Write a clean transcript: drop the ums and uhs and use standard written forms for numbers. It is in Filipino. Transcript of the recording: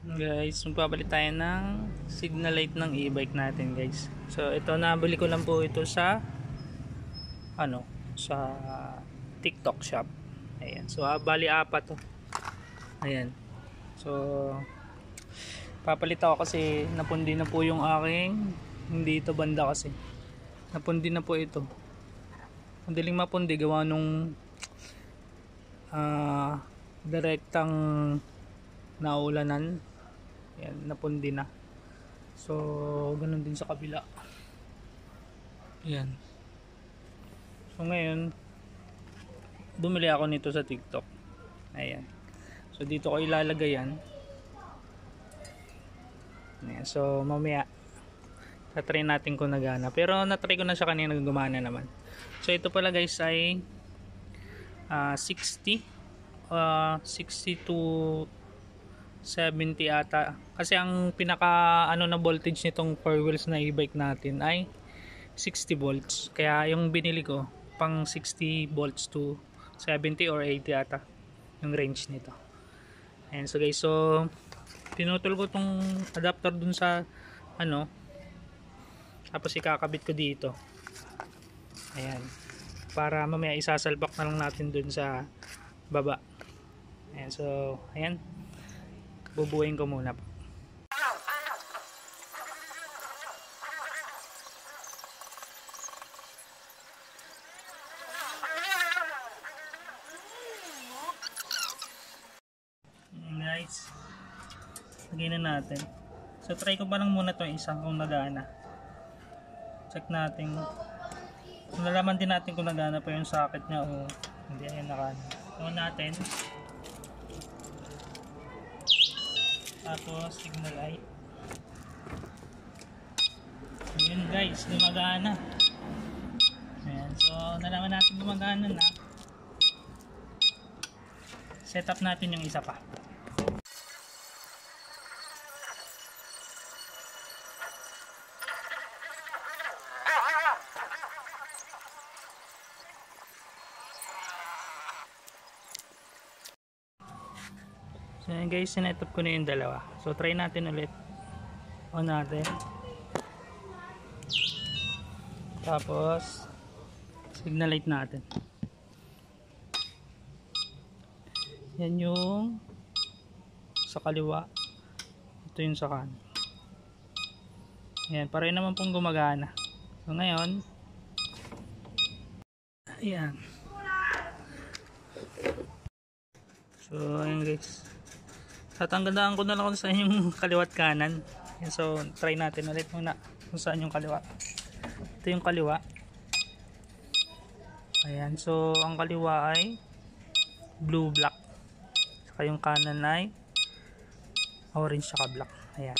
Guys, magpapalit tayo ng signal light ng e-bike natin, guys. So ito, nabili ko lang po ito sa sa TikTok shop. Ayan. So bali apat to. Ayan. So papalit ako kasi napundi na po yung aking, hindi ito banda kasi. Napundi na po ito. Madaling mapundi gawa nung direktang naulanan. Ayan, napundi na. So ganun din sa kabila. Ayan. So ngayon bumili ako nito sa TikTok. Ayan. So dito ko ilalagay yan. Ayan. So mamaya tatry natin kung nagana. Pero natry ko na siya kanina, gumana naman. So ito pala guys ay 60 to 70 ata. Kasi ang pinaka na voltage nitong 4 wheels na e-bike natin ay 60 volts. Kaya yung binili ko pang 60 volts to 70 or 80 ata yung range nito. Ayan, so guys, so pinutol ko tong adapter dun sa tapos ikakabit ko dito. Ayan, para mamaya isasalpak na lang natin dun sa baba. Ayan, so ayan, bubuhayin ko muna po. Guys, lagyan na natin. So try ko pa lang muna to isang kung nagana. Check natin. Nalaman din natin kung nagana pa yung socket niya o hindi. Ayan, nakana. So natin. Tapos signal light. Ayan guys, gumagana. Ayan, so nalaman natin gumagana na. Set up natin yung isa pa. So yun guys, sinet up ko na yung dalawa. So try natin ulit. On natin. Tapos signal light natin. Yan yung sa kaliwa. Ito yung sa kanan. Ayan, pareho naman pong gumagana. So ngayon, ayan. So ayan guys, tatanggalan ko na lang kung saan yung kaliwa at kanan. Ayan, so try natin ulit muna kung saan yung kaliwa. Ito yung kaliwa. Ayan, so ang kaliwa ay blue black, saka yung kanan ay orange saka black. Ayan.